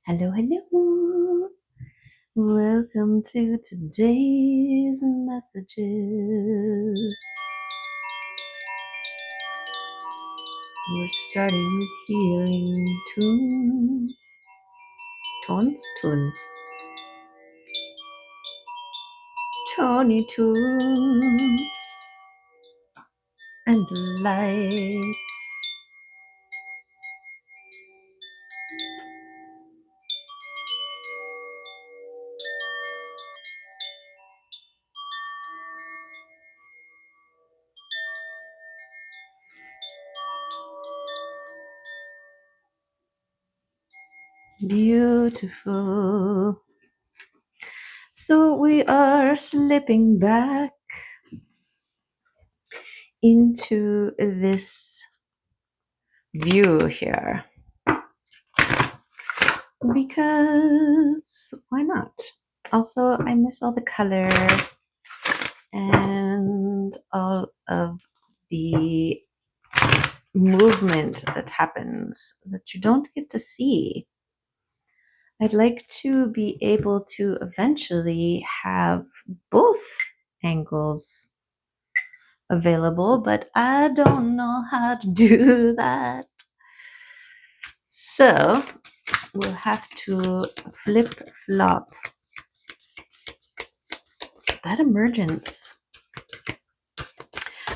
Hello, hello. Welcome to today's messages. We're starting with healing tunes. Tunes? Tony tunes. And lights. Beautiful. So we are slipping back into this view here because why not? Also, I miss all the color and all of the movement that happens that you don't get to see. I'd like to be able to eventually have both angles available, but I don't know how to do that. So we'll have to flip-flop that emergence.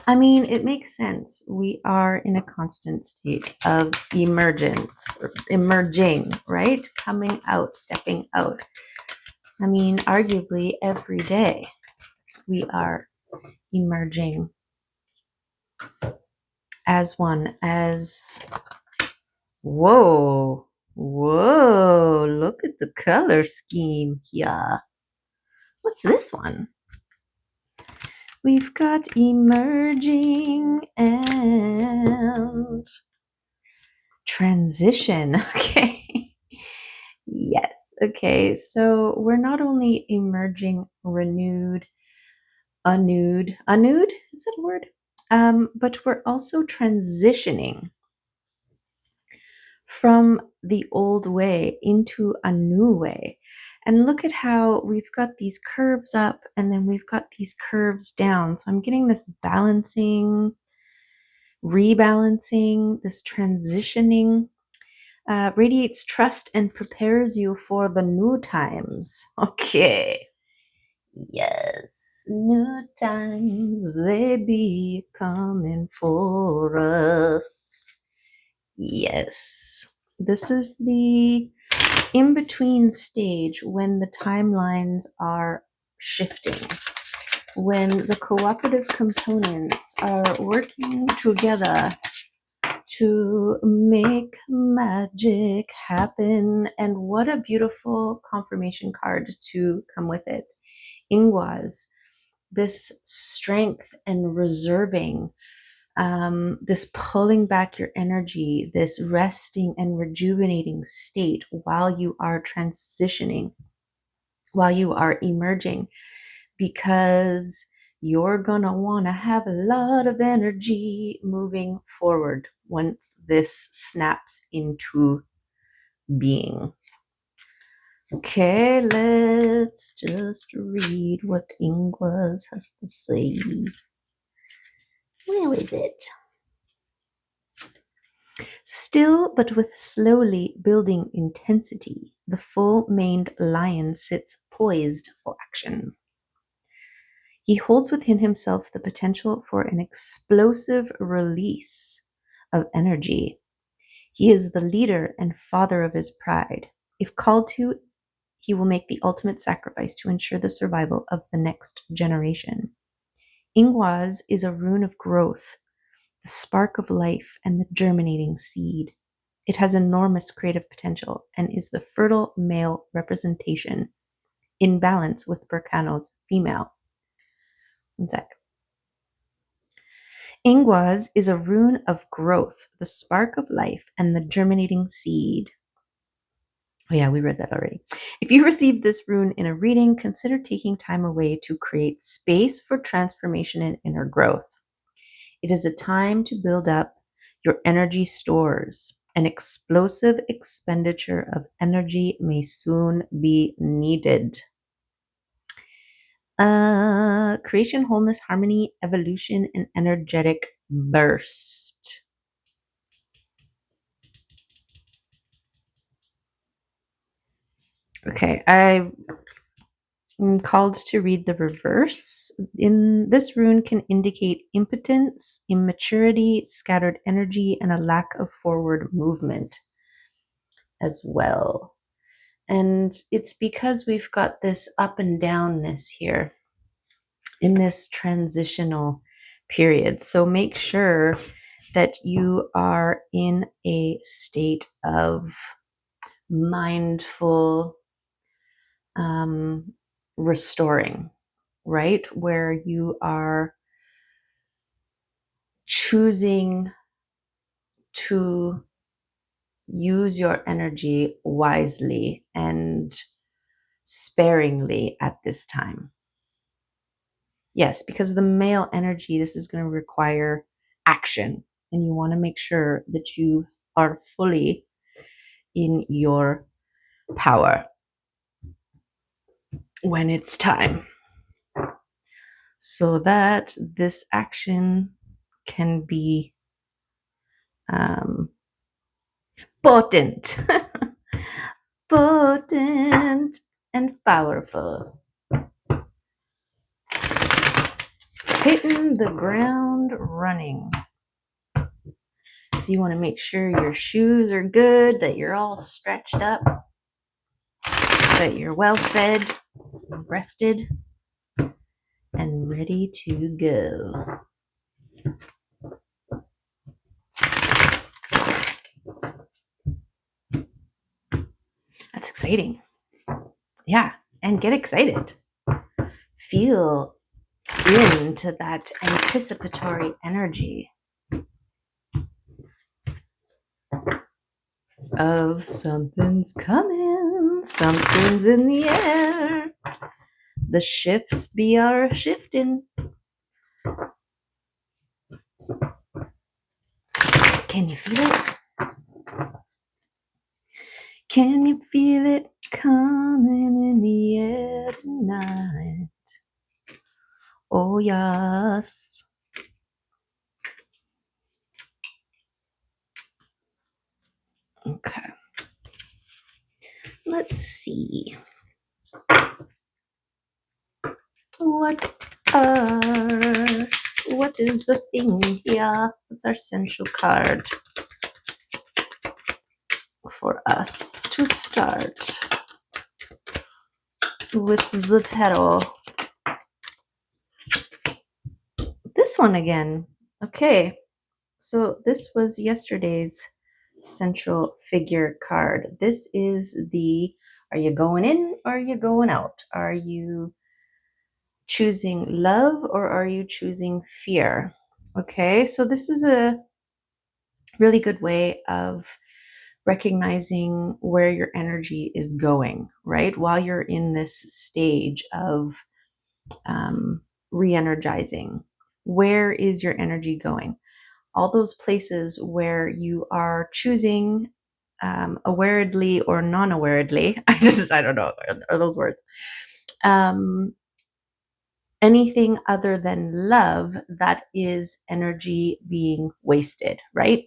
I mean, it makes sense. We are in a constant state of emergence, or emerging, right? Coming out, stepping out. I mean, arguably every day we are emerging as one, as, whoa, look at the color scheme here. What's this one? We've got emerging and transition. Okay. Yes. Okay. So we're not only emerging renewed, is that a word? But we're also transitioning from the old way into a new way. And look at how we've got these curves up and then we've got these curves down. So I'm getting this balancing, rebalancing, this transitioning. Radiates trust and prepares you for the new times. Okay. Yes, new times, they be coming for us. Yes. This is the in-between stage when the timelines are shifting, when the cooperative components are working together to make magic happen. And what a beautiful confirmation card to come with it. Ingwas, this strength and reserving, this pulling back your energy, this resting and rejuvenating state while you are transitioning, while you are emerging, because you're gonna want to have a lot of energy moving forward once this snaps into being. Okay, let's just read what Ingwas has to say. Where is it? Still, but with slowly building intensity, the full-maned lion sits poised for action. He holds within himself the potential for an explosive release of energy. He is the leader and father of his pride. If called to, he will make the ultimate sacrifice to ensure the survival of the next generation. Ingwaz is a rune of growth, the spark of life, and the germinating seed. It has enormous creative potential and is the fertile male representation in balance with Berkano's female. One sec. Ingwaz is a rune of growth, the spark of life, and the germinating seed. Oh yeah, we read that already. If you received this rune in a reading, consider taking time away to create space for transformation and inner growth. It is a time to build up your energy stores An explosive expenditure of energy may soon be needed. Creation, wholeness, harmony, evolution, and energetic burst. Okay, I'm called to read the reverse. In this rune can indicate impotence, immaturity, scattered energy, and a lack of forward movement as well. And it's because we've got this up and downness here in this transitional period. So make sure that you are in a state of mindful restoring, right? Where you are choosing to use your energy wisely and sparingly at this time. Yes, because the male energy, this is going to require action, and you want to make sure that you are fully in your power when it's time, so that this action can be potent, potent and powerful. Hitting the ground running. So you want to make sure your shoes are good, that you're all stretched up, that you're well fed, rested, and ready to go. That's exciting. Yeah, and get excited. Feel into that anticipatory energy of something's coming, something's in the air. The shifts be our shifting. Can you feel it? Can you feel it coming in the air tonight? Oh, yes. Okay. Let's see. What is the thing here? What's our central card for us to start with the tarot? This one again. Okay. So this was yesterday's central figure card. This is the, are you going in or are you going out? Are you choosing love or are you choosing fear? Okay, so this is a really good way of recognizing where your energy is going, right? While you're in this stage of re energizing, where is your energy going? All those places where you are choosing awaredly or non-awaredly. I don't know, are those words? Anything other than love, that is energy being wasted, right?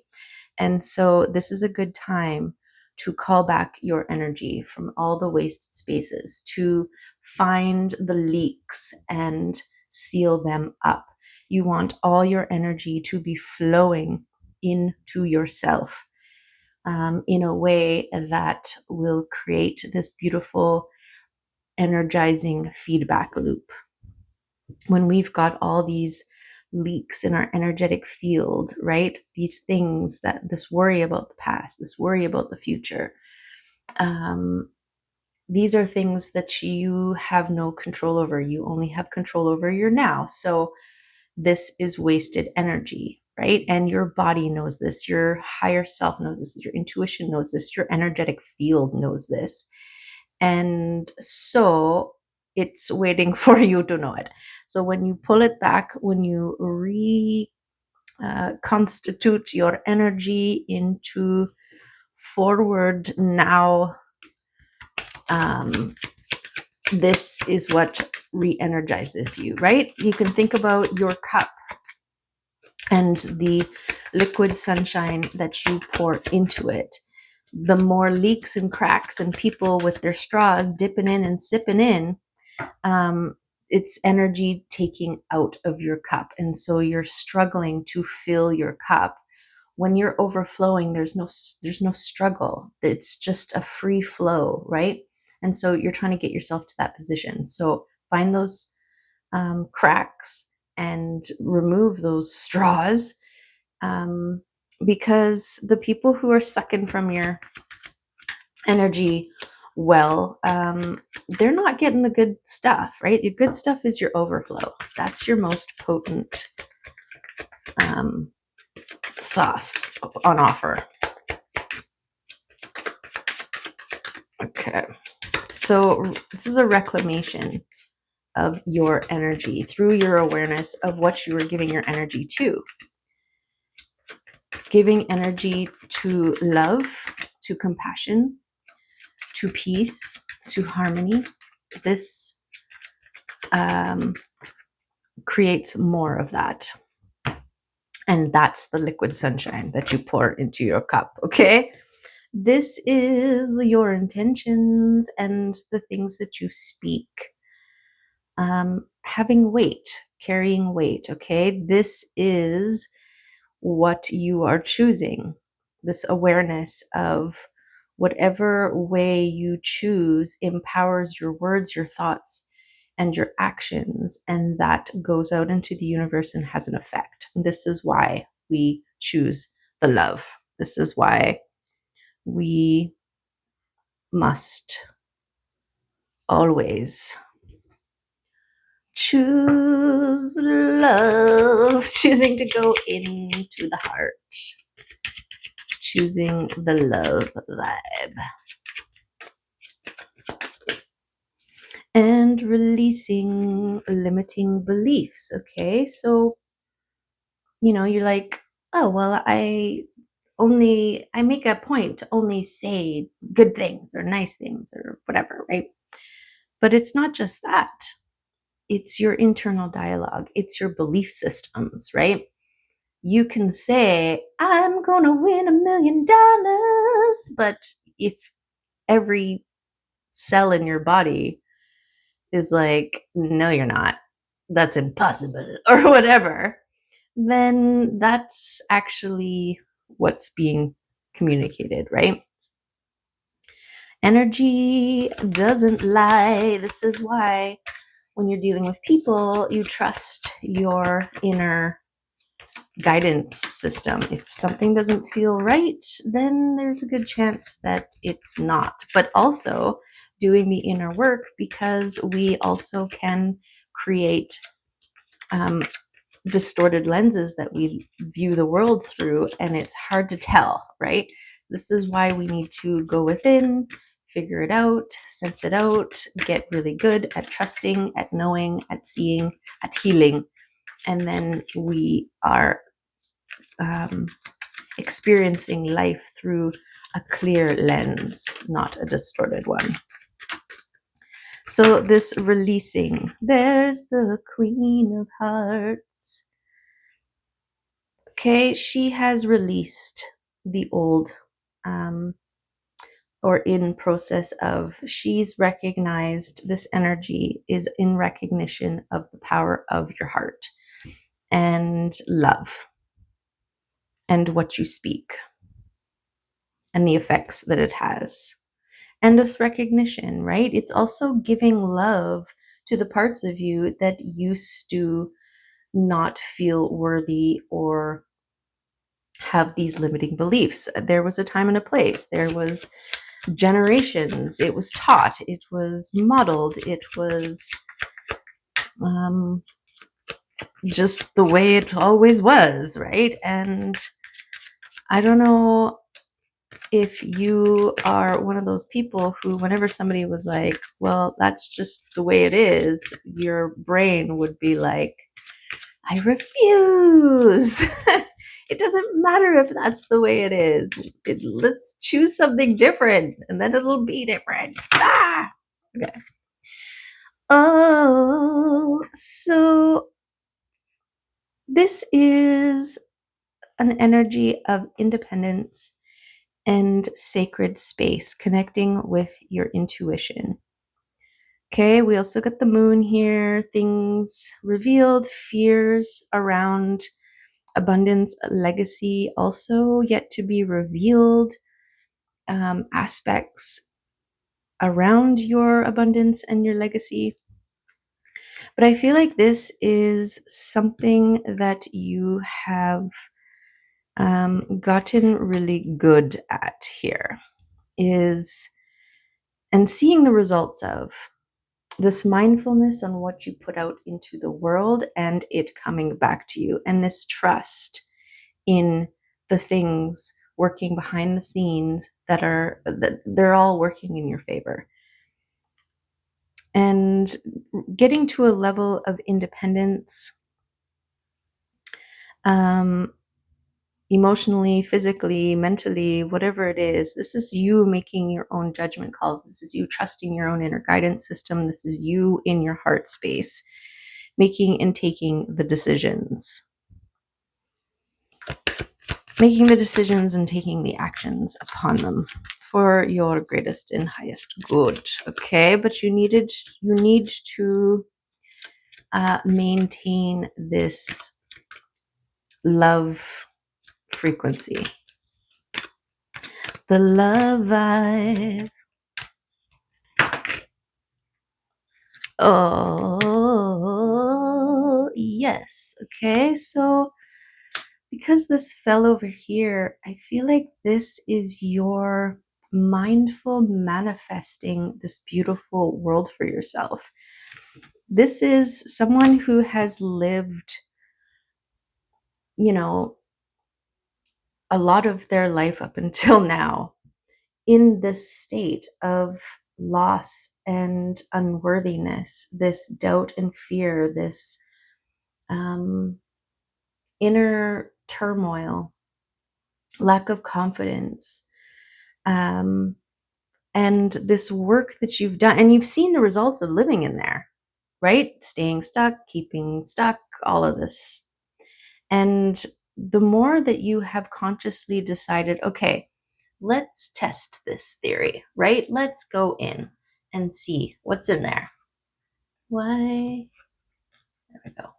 And so this is a good time to call back your energy from all the wasted spaces, to find the leaks and seal them up. You want all your energy to be flowing into yourself in a way that will create this beautiful, energizing feedback loop. When we've got all these leaks in our energetic field, right? These things, that this worry about the past, this worry about the future, these are things that you have no control over. You only have control over your now. So this is wasted energy, right? And your body knows this. Your higher self knows this. Your intuition knows this. Your energetic field knows this. And so it's waiting for you to know it. So when you pull it back, when you reconstitute your energy into forward now. This is what re-energizes you, right? You can think about your cup and the liquid sunshine that you pour into it. The more leaks and cracks and people with their straws dipping in and sipping in, it's energy taking out of your cup. And so you're struggling to fill your cup. When you're overflowing, there's no struggle. It's just a free flow, right? And so you're trying to get yourself to that position. So find those cracks and remove those straws, because the people who are sucking from your energy, well, they're not getting the good stuff, right? The good stuff is your overflow. That's your most potent sauce on offer. Okay, so this is a reclamation of your energy through your awareness of what you are giving your energy to. Giving energy to love, to compassion, to peace, to harmony. This creates more of that. And that's the liquid sunshine that you pour into your cup, okay? This is your intentions and the things that you speak. Having weight, carrying weight, okay? This is what you are choosing. This awareness of whatever way you choose empowers your words, your thoughts, and your actions, and that goes out into the universe and has an effect. This is why we choose the love. This is why we must always choose love, choosing to go into the heart, choosing the love vibe, and releasing limiting beliefs. Okay, so you're like, oh well, I make a point to only say good things or nice things or whatever, right? But it's not just that. It's your internal dialogue. It's your belief systems, right? You can say, I'm going to win $1 million. But if every cell in your body is like, no, you're not, that's impossible, or whatever, then that's actually what's being communicated, right? Energy doesn't lie. This is why when you're dealing with people, you trust your inner guidance system. If something doesn't feel right, then there's a good chance that it's not. But also doing the inner work, because we also can create distorted lenses that we view the world through, and it's hard to tell, right? This is why we need to go within, figure it out, sense it out, get really good at trusting, at knowing, at seeing, at healing. And then we are experiencing life through a clear lens, not a distorted one. So this releasing, there's the Queen of Hearts. Okay, she has released the old, or in process of, she's recognized this energy is in recognition of the power of your heart and love and what you speak and the effects that it has. And this recognition, right? It's also giving love to the parts of you that used to not feel worthy or have these limiting beliefs. There was a time and a place. There was generations. It was taught. It was modeled. It was just the way it always was, right? And I don't know if you are one of those people who, whenever somebody was like, well, that's just the way it is, your brain would be like, I refuse. It doesn't matter if that's the way it is. Let's choose something different, and then it'll be different. Ah! Okay. Oh, so this is an energy of independence and sacred space, connecting with your intuition. Okay, we also got the moon here, things revealed, fears around abundance, legacy also yet to be revealed, aspects around your abundance and your legacy. But I feel like this is something that you have gotten really good at here, is and seeing the results of this mindfulness on what you put out into the world and it coming back to you, and this trust in the things working behind the scenes that they're all working in your favor, and getting to a level of independence, um, emotionally, physically, mentally, whatever it is. This is you making your own judgment calls. This is you trusting your own inner guidance system. This is you in your heart space making and taking the decisions. Making the decisions and taking the actions upon them for your greatest and highest good. Okay, but you need to maintain this love frequency, the love vibe. Oh yes. Okay, so because this fell over here, I feel like this is your mindful manifesting this beautiful world for yourself. This is someone who has lived, you know, a lot of their life up until now in this state of loss and unworthiness, this doubt and fear, this inner turmoil, lack of confidence, and this work that you've done, and you've seen the results of living in there, right? Staying stuck, keeping stuck, all of this. And the more that you have consciously decided, okay, let's test this theory, right? Let's go in and see what's in there. Why? There we go.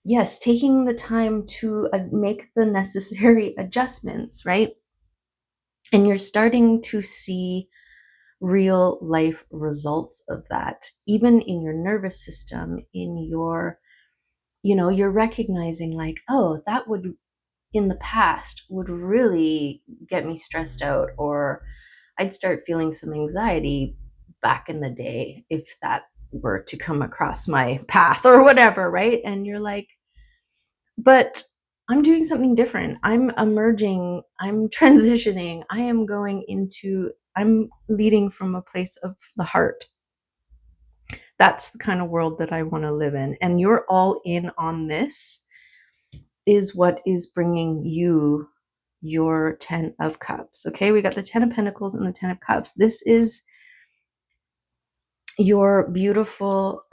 Yes, taking the time to make the necessary adjustments, right? And you're starting to see real life results of that, even in your nervous system, in your, you're recognizing like, oh, that would in the past would really get me stressed out, or I'd start feeling some anxiety back in the day if that were to come across my path or whatever, right? And you're like, but I'm doing something different. I'm emerging, I'm transitioning, I'm leading from a place of the heart. That's the kind of world that I want to live in. And you're all in on this, is what is bringing you your 10 of Cups. Okay, we got the 10 of Pentacles and the 10 of Cups. This is your beautiful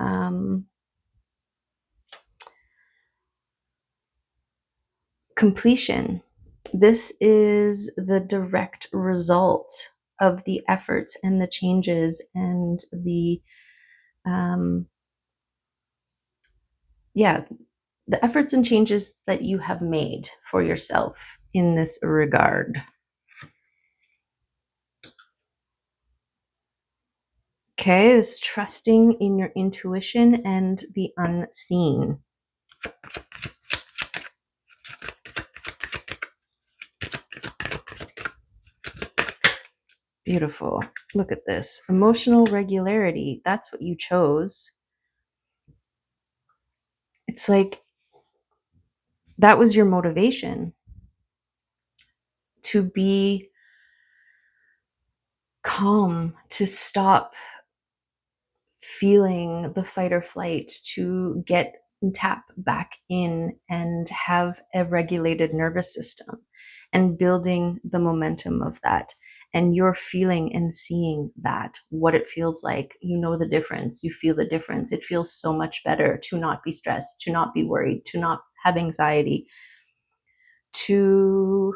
completion. This is the direct result of the efforts and the changes and the the efforts and changes that you have made for yourself in this regard. Okay, this trusting in your intuition and the unseen. Beautiful. Look at this. Emotional regularity. That's what you chose. It's like that was your motivation, to be calm, to stop feeling the fight or flight, to get and tap back in and have a regulated nervous system, and building the momentum of that. And you're feeling and seeing that, what it feels like. You know the difference. You feel the difference. It feels so much better to not be stressed, to not be worried, to not have anxiety, to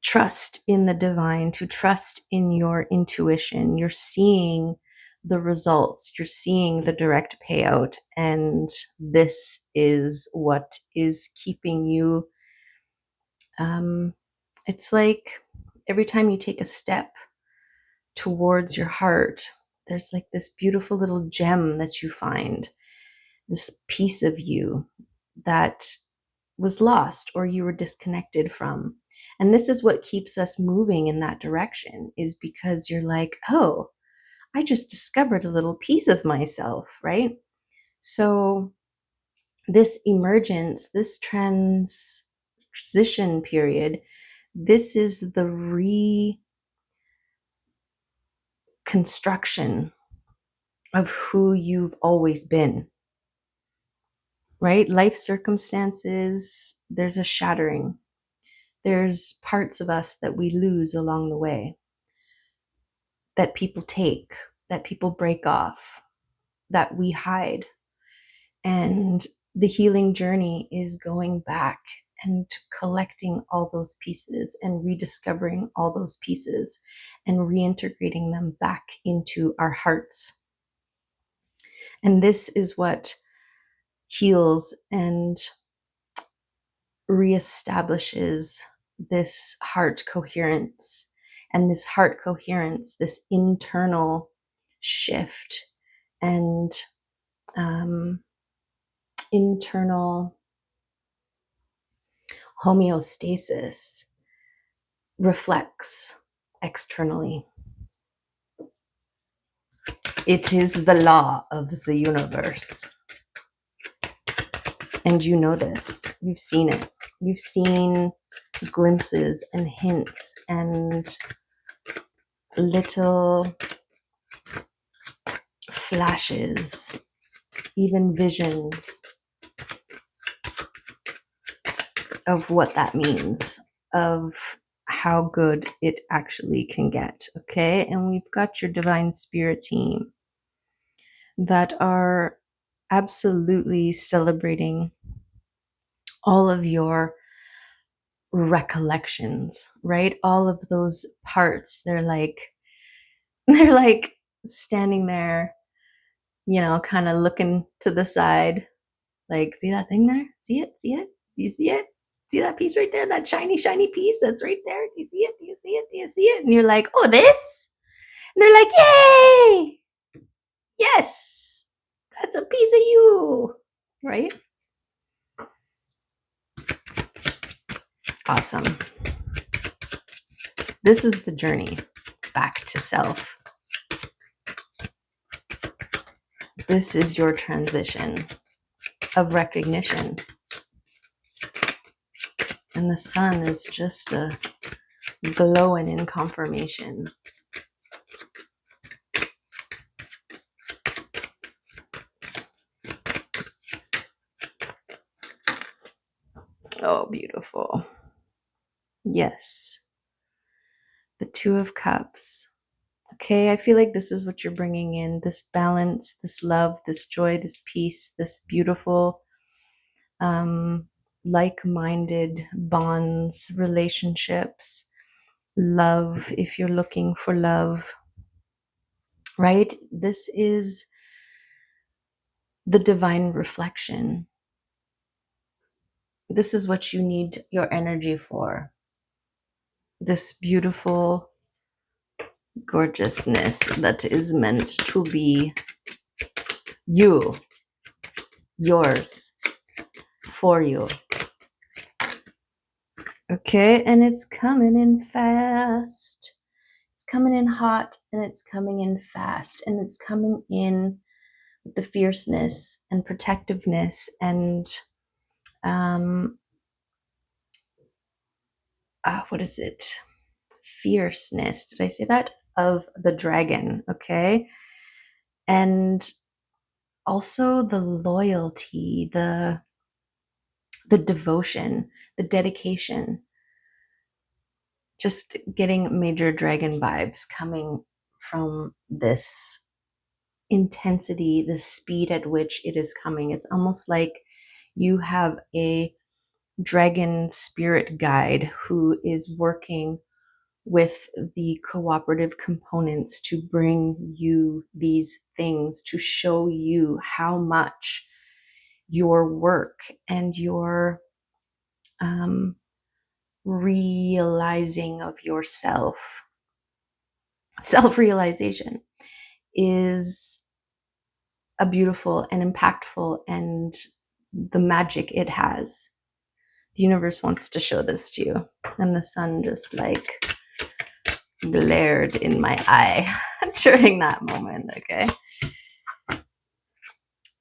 trust in the divine, to trust in your intuition. You're seeing the results, you're seeing the direct payout, and this is what is keeping you. It's like every time you take a step towards your heart, there's like this beautiful little gem that you find, this piece of you that was lost or you were disconnected from. And this is what keeps us moving in that direction, is because you're like, oh, I just discovered a little piece of myself, right? So this emergence, this transition period, this is the reconstruction of who you've always been, right? Life circumstances, there's a shattering. There's parts of us that we lose along the way, that people take, that people break off, that we hide. And the healing journey is going back and collecting all those pieces and rediscovering all those pieces and reintegrating them back into our hearts. And this is what heals and reestablishes this heart coherence. And this heart coherence, this internal shift and internal homeostasis reflects externally. It is the law of the universe. And you know this. You've seen it. You've seen glimpses and hints and little flashes, even visions of what that means, of how good it actually can get. Okay. And we've got your divine spirit team that are absolutely celebrating all of your recollections, right? All of those parts. They're like standing there, you know, kind of looking to the side, like, see that thing there? See it? See it? Do you see it? See that piece right there? That shiny, shiny piece that's right there? Do you see it? Do you see it? Do you see it? And you're like, oh, this? And they're like, yay! Yes! That's a piece of you, right? Awesome. This is the journey back to self. This is your transition of recognition. And the sun is just glowing in confirmation. Oh, beautiful. Yes. The Two of Cups. Okay, I feel like this is what you're bringing in, this balance, this love, this joy, this peace, this beautiful, like-minded bonds, relationships, love, if you're looking for love, right? This is the divine reflection. This is what you need your energy for. This beautiful gorgeousness that is meant to be you, yours, for you. Okay, and it's coming in fast. It's coming in hot and it's coming in fast, and it's coming in with the fierceness and protectiveness and what is it? Fierceness. Did I say that? of the dragon, okay? And also the loyalty, the devotion, the dedication. Just getting major dragon vibes coming from this intensity, the speed at which it is coming. It's almost like you have a dragon spirit guide who is working with the cooperative components to bring you these things, to show you how much your work and your realizing of yourself, self-realization, is a beautiful and impactful, and the magic it has. The universe wants to show this to you. And the sun just like glared in my eye during that moment, okay?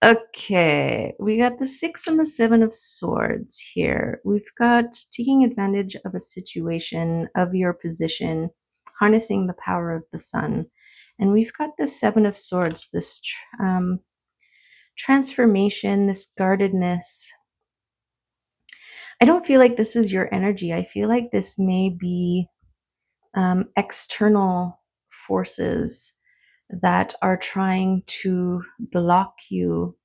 Okay, we got the 6 and the 7 of swords here. We've got taking advantage of a situation, of your position, harnessing the power of the sun. And we've got the 7 of swords, this transformation, this guardedness. I don't feel like this is your energy. I feel like this may be external forces that are trying to block you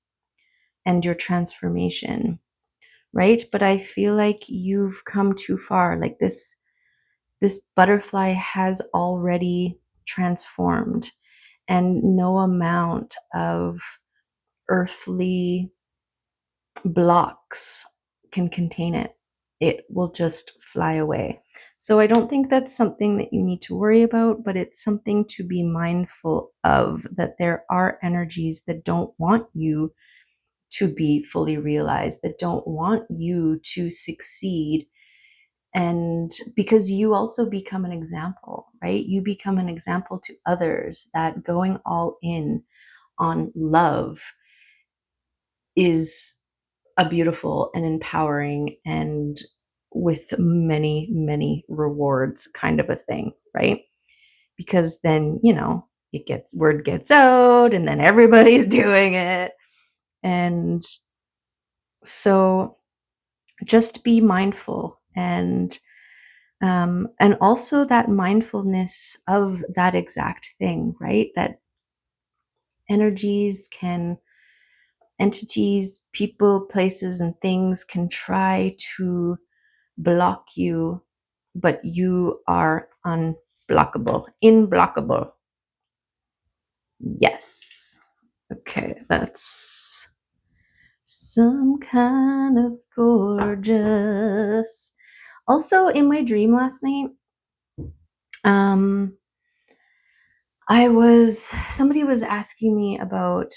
and your transformation, right? But I feel like you've come too far. Like this butterfly has already transformed, and no amount of earthly blocks can contain it. It will just fly away. So I don't think that's something that you need to worry about, but it's something to be mindful of, that there are energies that don't want you to be fully realized, that don't want you to succeed. And because you also become an example, right? You become an example to others that going all in on love is a beautiful and empowering and with many, many rewards kind of a thing, right? Because then, word gets out and then everybody's doing it. And so just be mindful, and also that mindfulness of that exact thing, right? That entities, people, places, and things can try to block you, but you are imblockable. Yes. Okay, that's some kind of gorgeous. Also, in my dream last night, somebody was asking me about,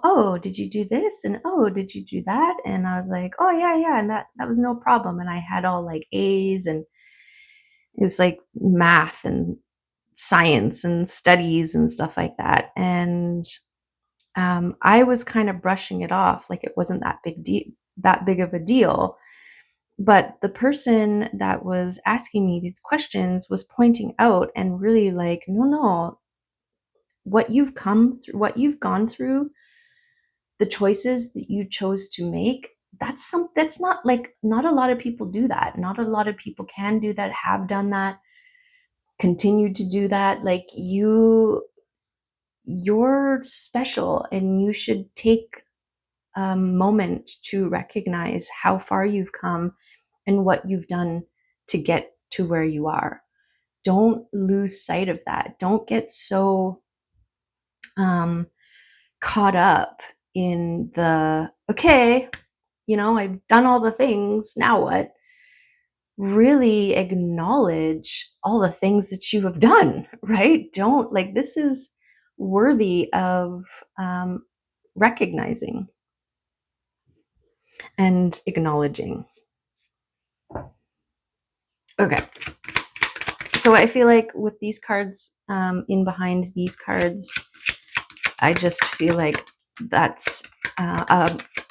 oh, did you do this? And oh, did you do that? And I was like, oh yeah. And that was no problem. And I had all like A's, and it's like math and science and studies and stuff like that. And I was kind of brushing it off like it wasn't that big of a deal. But the person that was asking me these questions was pointing out and really like, no, what you've gone through, the choices that you chose to make, that's not like, not a lot of people do that. Not a lot of people can do that, have done that, continue to do that. Like you're special, and you should take a moment to recognize how far you've come and what you've done to get to where you are. Don't lose sight of that. Don't get so caught up in the, okay, I've done all the things, now what? Really acknowledge all the things that you have done, right? Don't, like, this is worthy of recognizing and acknowledging. Okay. So I feel like with these cards, in behind these cards, I just feel like that's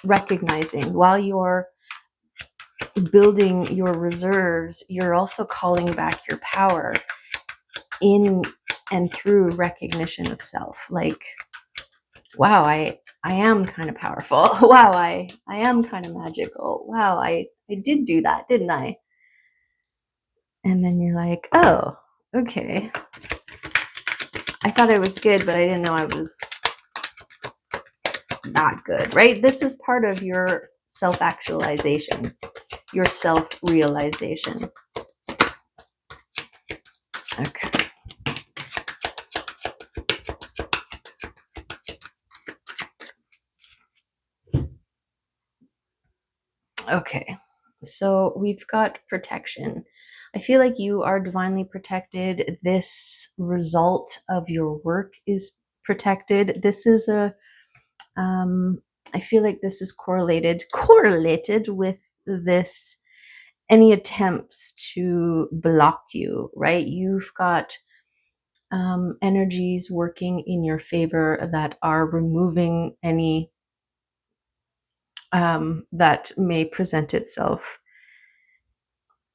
recognizing while you're building your reserves, you're also calling back your power. in and through recognition of self. Like, wow, I am kind of powerful. Wow, I am kind of magical. Wow, I did do that, didn't I? And then you're like, oh, okay. I thought I was good, but I didn't know I was not good, right? This is part of your self-actualization, your self-realization. Okay. Okay. So we've got protection. I feel like you are divinely protected. This result of your work is protected. This is I feel like this is correlated with this, any attempts to block you, right? You've got energies working in your favor that are removing any that may present itself.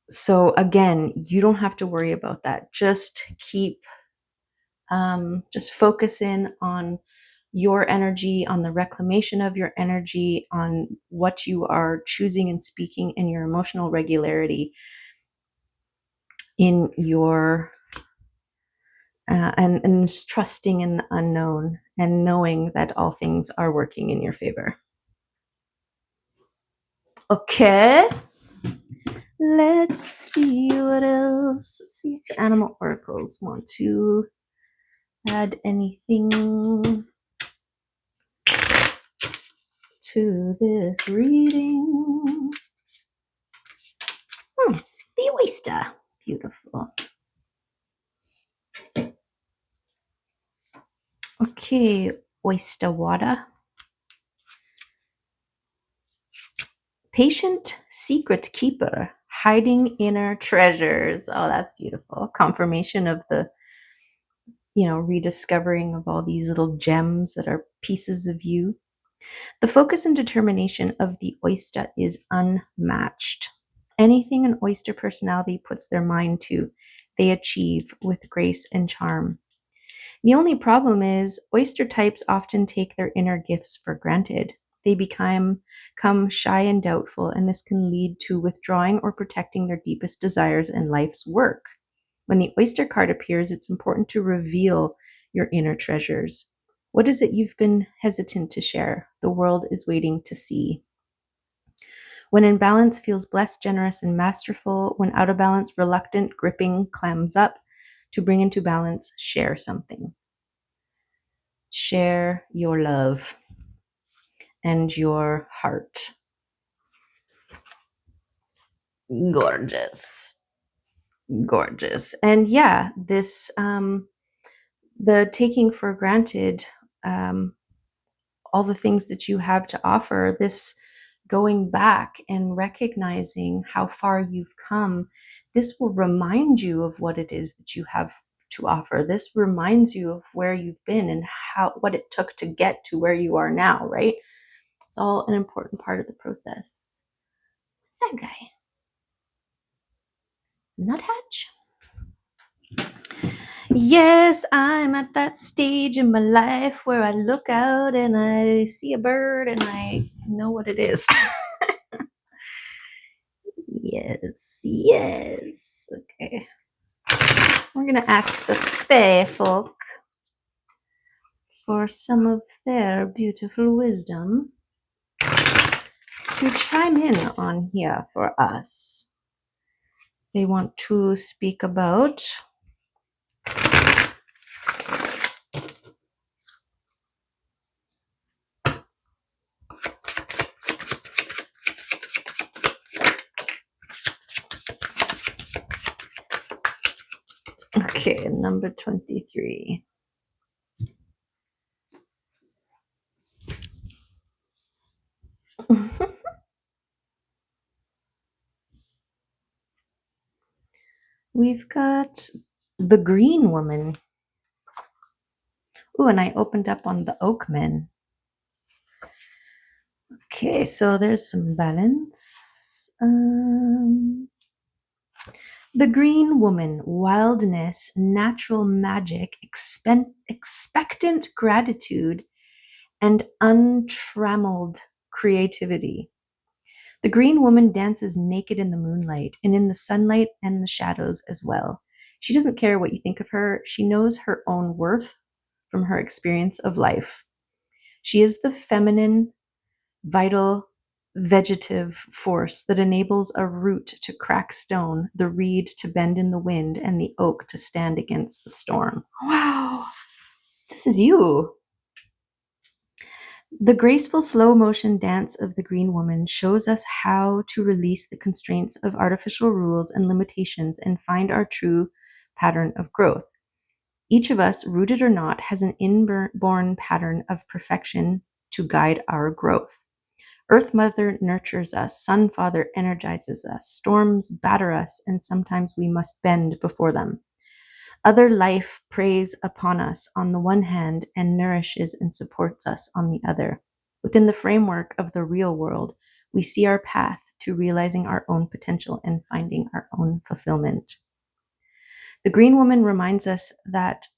So again, you don't have to worry about that. Just keep, just focus in on your energy, on the reclamation of your energy, on what you are choosing and speaking, and your emotional regularity in your and just trusting in the unknown and knowing that all things are working in your favor. Okay, let's see what else. Let's see if the animal oracles want to add anything to this reading. The oyster. Beautiful. Okay, oyster water. Patient secret keeper, hiding inner treasures. Oh, that's beautiful. Confirmation of the, rediscovering of all these little gems that are pieces of you. The focus and determination of the oyster is unmatched. Anything an oyster personality puts their mind to, they achieve with grace and charm. The only problem is oyster types often take their inner gifts for granted. They become shy and doubtful, and this can lead to withdrawing or protecting their deepest desires and life's work. When the oyster card appears, it's important to reveal your inner treasures. What is it you've been hesitant to share? The world is waiting to see. When in balance, feels blessed, generous, and masterful. When out of balance, reluctant, gripping, clams up. To bring into balance, share something. Share your love and your heart. Gorgeous. Gorgeous. And yeah, this, the taking for granted, all the things that you have to offer, this going back and recognizing how far you've come, this will remind you of what it is that you have to offer. This reminds you of where you've been and what it took to get to where you are now, right? It's all an important part of the process. What's that guy? Nuthatch? Yes, I'm at that stage in my life where I look out and I see a bird and I know what it is. Yes. Okay. We're going to ask the Fae folk for some of their beautiful wisdom to chime in on here for us. They want to speak about okay, number 23. We've got the green woman. Oh, and I opened up on the oakmen. Okay, so there's some balance. The green woman, wildness, natural magic, expectant gratitude, and untrammeled creativity. The green woman dances naked in the moonlight and in the sunlight and the shadows as well. She doesn't care what you think of her. She knows her own worth from her experience of life. She is the feminine, vital, vegetative force that enables a root to crack stone, the reed to bend in the wind, and the oak to stand against the storm. Wow, this is you. The graceful slow motion dance of the green woman shows us how to release the constraints of artificial rules and limitations and find our true pattern of growth. Each of us, rooted or not, has an inborn pattern of perfection to guide our growth. Earth Mother nurtures us, Sun Father energizes us, storms batter us, and sometimes we must bend before them. Other life preys upon us on the one hand and nourishes and supports us on the other. Within the framework of the real world, we see our path to realizing our own potential and finding our own fulfillment. The Green Woman reminds us that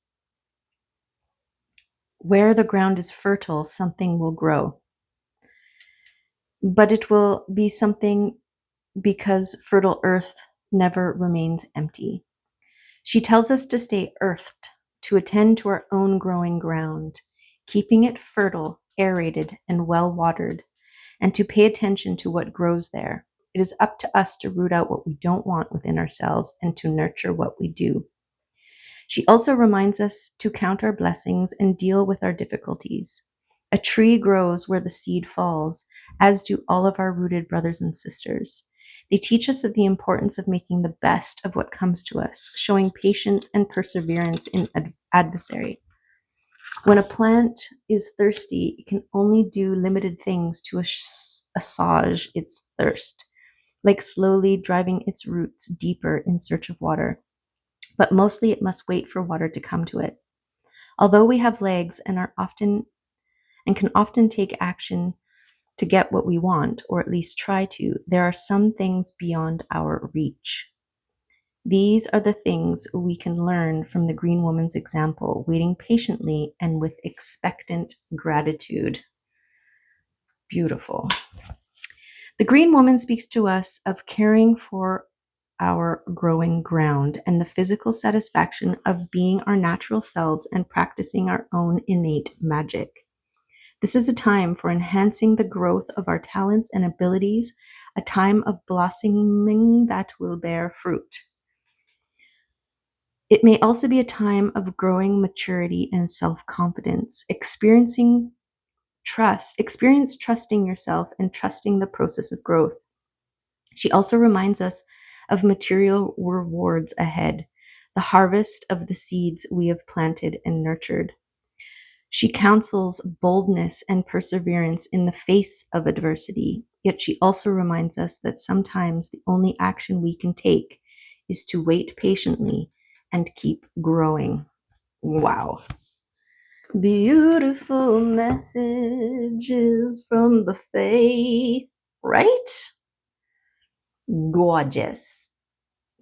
where the ground is fertile, something will grow. But it will be something because fertile earth never remains empty. She tells us to stay earthed, to attend to our own growing ground, keeping it fertile, aerated, and well watered, and to pay attention to what grows there. It is up to us to root out what we don't want within ourselves and to nurture what we do. She also reminds us to count our blessings and deal with our difficulties. A tree grows where the seed falls, as do all of our rooted brothers and sisters. They teach us of the importance of making the best of what comes to us, showing patience and perseverance in adversary. When a plant is thirsty, it can only do limited things to assuage its thirst, like slowly driving its roots deeper in search of water. But mostly it must wait for water to come to it. Although we have legs and can often take action to get what we want, or at least try to, there are some things beyond our reach. These are the things we can learn from the Green Woman's example, waiting patiently and with expectant gratitude. Beautiful. The Green Woman speaks to us of caring for our growing ground and the physical satisfaction of being our natural selves and practicing our own innate magic. This is a time for enhancing the growth of our talents and abilities, a time of blossoming that will bear fruit. It may also be a time of growing maturity and self-confidence, experience trusting yourself and trusting the process of growth. She also reminds us of material rewards ahead, the harvest of the seeds we have planted and nurtured. She counsels boldness and perseverance in the face of adversity, yet she also reminds us that sometimes the only action we can take is to wait patiently and keep growing. Wow. Beautiful messages from the Fae, right? Gorgeous.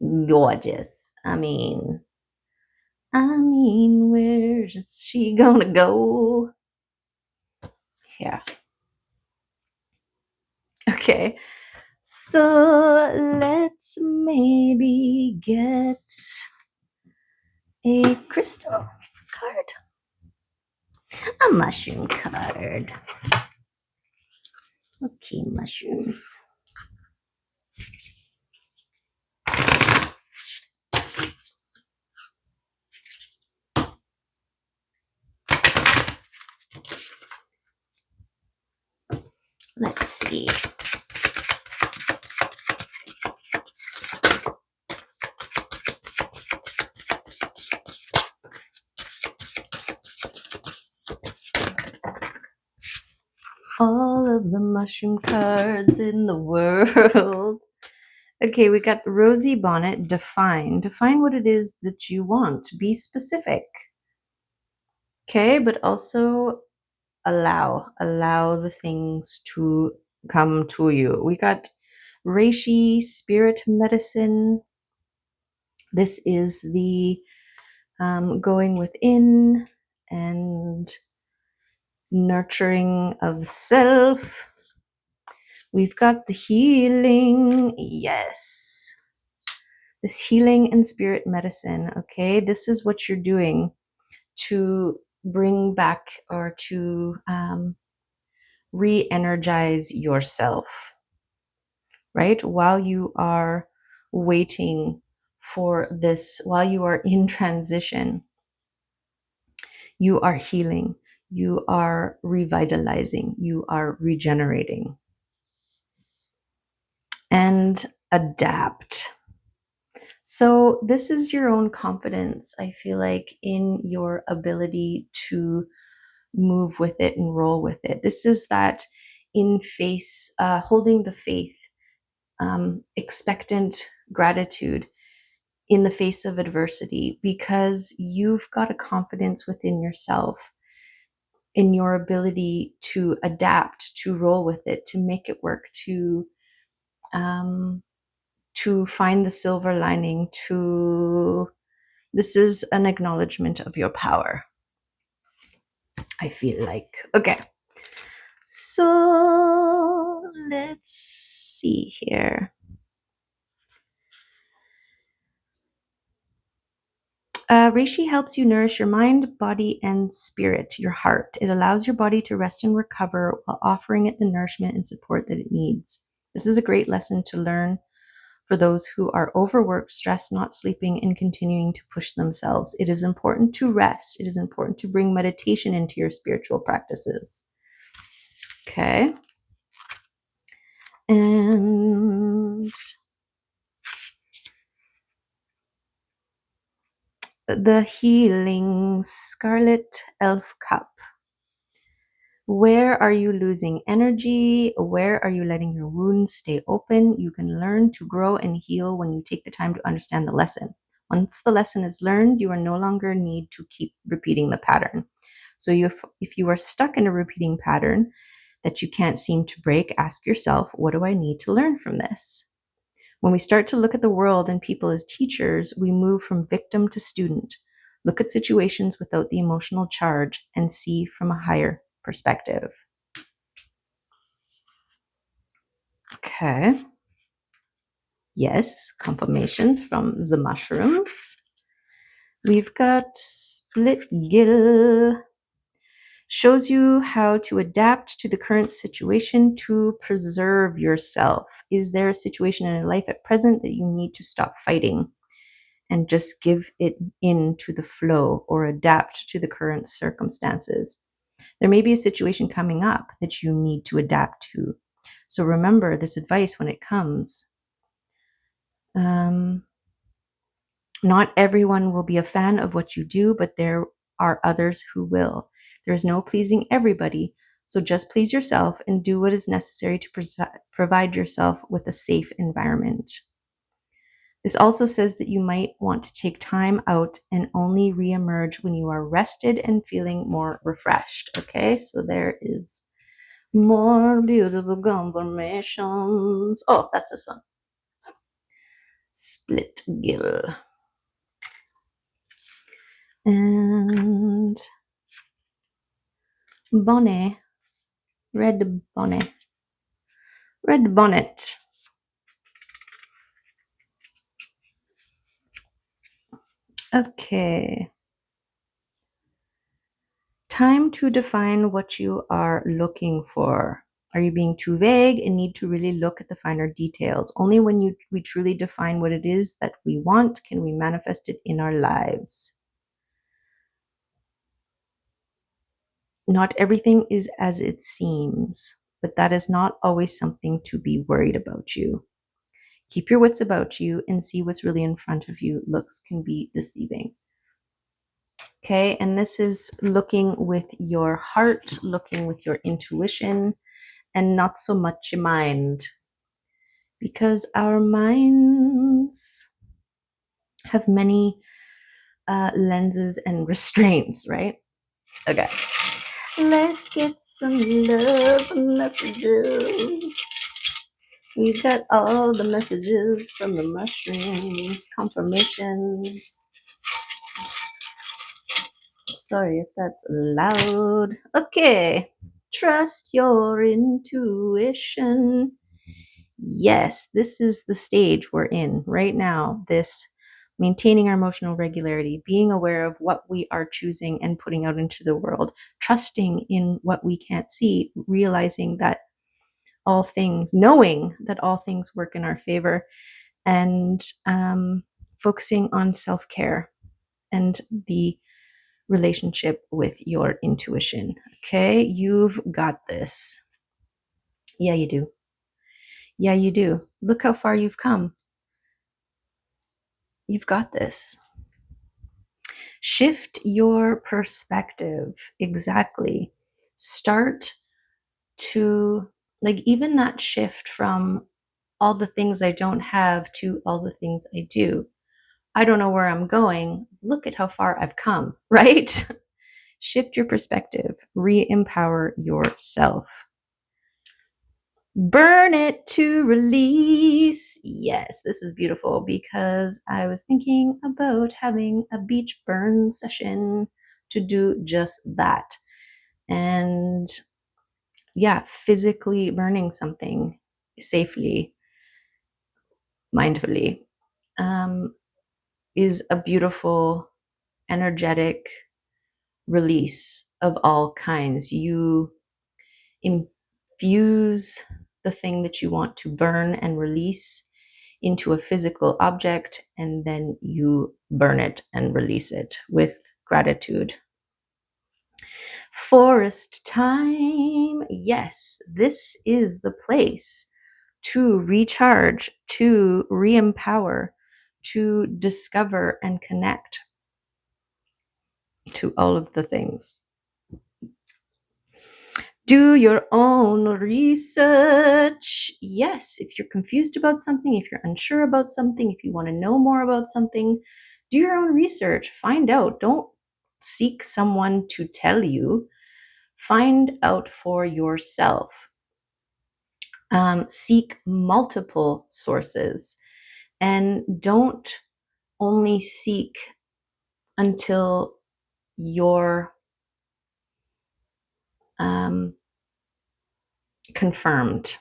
Gorgeous. Where's she gonna go? Yeah. Okay. So let's maybe get a crystal card. A mushroom card. Okay, mushrooms. Let's see. All of the mushroom cards in the world. Okay, we got Rosy Bonnet, define. Define what it is that you want. Be specific. Okay, but also allow the things to come to you. We got Reishi, spirit medicine, This is the going within and nurturing of self. We've got the healing. Yes. This healing and spirit medicine. Okay. This is what you're doing to bring back or to re-energize yourself, right? While you are waiting for this, while you are in transition, you are healing, you are revitalizing, you are regenerating. And adapt. So, this is your own confidence, I feel like, in your ability to move with it and roll with it. This is that in face, holding the faith, expectant gratitude in the face of adversity, because you've got a confidence within yourself in your ability to adapt, to roll with it, to make it work, to find the silver lining, this is an acknowledgement of your power, I feel like. Okay. So let's see here. Reishi helps you nourish your mind, body, and spirit, your heart. It allows your body to rest and recover while offering it the nourishment and support that it needs. This is a great lesson to learn for those who are overworked, stressed, not sleeping, and continuing to push themselves. It is important to rest. It is important to bring meditation into your spiritual practices. Okay. And the healing Scarlet Elf Cup. Where are you losing energy? Where are you letting your wounds stay open? You can learn to grow and heal when you take the time to understand the lesson. Once the lesson is learned, you are no longer need to keep repeating the pattern. So if you are stuck in a repeating pattern that you can't seem to break, ask yourself, what do I need to learn from this? When we start to look at the world and people as teachers, we move from victim to student. Look at situations without the emotional charge and see from a higher perspective. Okay. Yes, confirmations from the mushrooms. We've got split gill. Shows you how to adapt to the current situation to preserve yourself. Is there a situation in your life at present that you need to stop fighting and just give it in to the flow or adapt to the current circumstances? There may be a situation coming up that you need to adapt to. So remember this advice when it comes. Not everyone will be a fan of what you do, but there are others who will. There is no pleasing everybody, so just please yourself and do what is necessary to provide yourself with a safe environment. This also says that you might want to take time out and only re-emerge when you are rested and feeling more refreshed. Okay, so there is more beautiful confirmations. Oh, that's this one. Split gill. And bonnet, red bonnet, red bonnet. Okay. Time to define what you are looking for. Are you being too vague and need to really look at the finer details? Only when we truly define what it is that we want can we manifest it in our lives. Not everything is as it seems, but that is not always something to be worried about you. Keep your wits about you and see what's really in front of you. Looks can be deceiving. Okay, and this is looking with your heart, looking with your intuition, and not so much your mind. Because our minds have many lenses and restraints, right? Okay. Let's get some love messages. We got all the messages from the mushrooms, confirmations. Sorry if that's loud. Okay. Trust your intuition. Yes, this is the stage we're in right now. This maintaining our emotional regularity, being aware of what we are choosing and putting out into the world, trusting in what we can't see, realizing that all things, knowing that all things work in our favor, and focusing on self care and the relationship with your intuition. Okay, you've got this. Yeah, you do. Yeah, you do. Look how far you've come. You've got this. Shift your perspective. Exactly. Start to, like, even that shift from all the things I don't have to all the things I do. I don't know where I'm going. Look at how far I've come, right? Shift your perspective, re empower yourself. Burn it to release. Yes, this is beautiful because I was thinking about having a beach burn session to do just that. And yeah, physically burning something safely, mindfully, is a beautiful, energetic release of all kinds. You infuse the thing that you want to burn and release into a physical object, and then you burn it and release it with gratitude. Forest time. Yes, this is the place to recharge, to re empower, to discover and connect to all of the things. Do your own research. Yes, if you're confused about something, if you're unsure about something, if you want to know more about something, do your own research. Find out. Don't seek someone to tell you. Find out for yourself. Seek multiple sources and don't only seek until you're confirmed,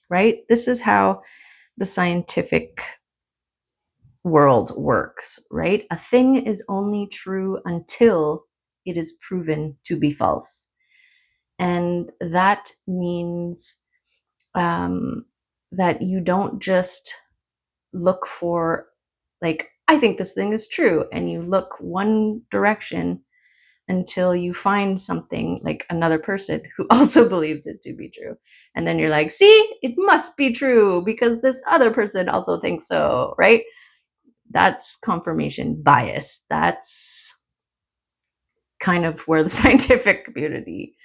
right? This is how the scientific world works, right? A thing is only true until it is proven to be false. And that means that you don't just look for, like, I think this thing is true, and you look one direction until you find something like another person who also believes it to be true. And then you're like, see, it must be true because this other person also thinks so, right? That's confirmation bias. That's kind of where the scientific community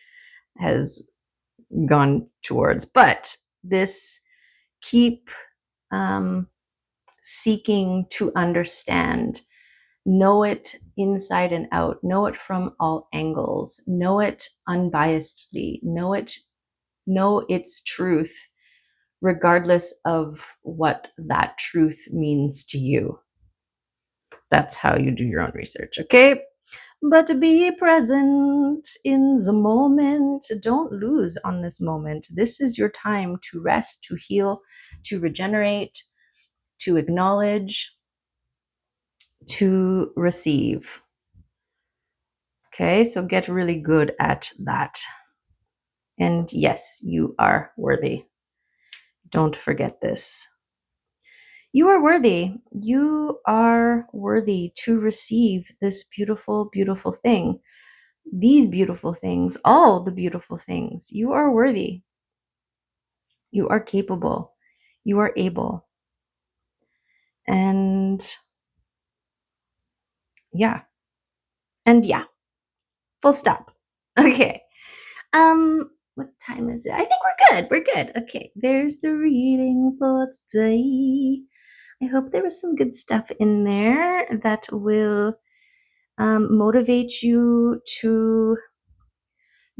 has gone towards. But this keep seeking to understand, know it inside and out, know it from all angles, know it unbiasedly, know its truth, regardless of what that truth means to you. That's how you do your own research, okay? But be present in the moment. Don't lose on this moment. This is your time to rest, to heal, to regenerate, to acknowledge, to receive. Okay, so get really good at that. And yes, you are worthy. Don't forget this. You are worthy. You are worthy to receive this beautiful, beautiful thing. These beautiful things, all the beautiful things. You are worthy. You are capable. You are able. And yeah. And yeah. Full stop. Okay. What time is it? I think we're good. We're good. Okay. There's the reading for today. I hope there was some good stuff in there that will motivate you to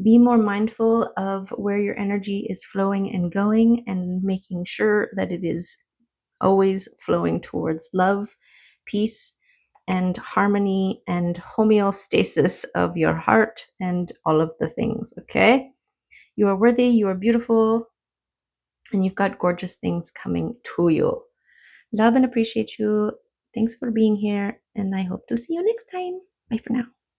Be more mindful of where your energy is flowing and going, and making sure that it is always flowing towards love, peace, and harmony and homeostasis of your heart and all of the things, okay? You are worthy, you are beautiful, and you've got gorgeous things coming to you. Love and appreciate you. Thanks for being here, and I hope to see you next time. Bye for now.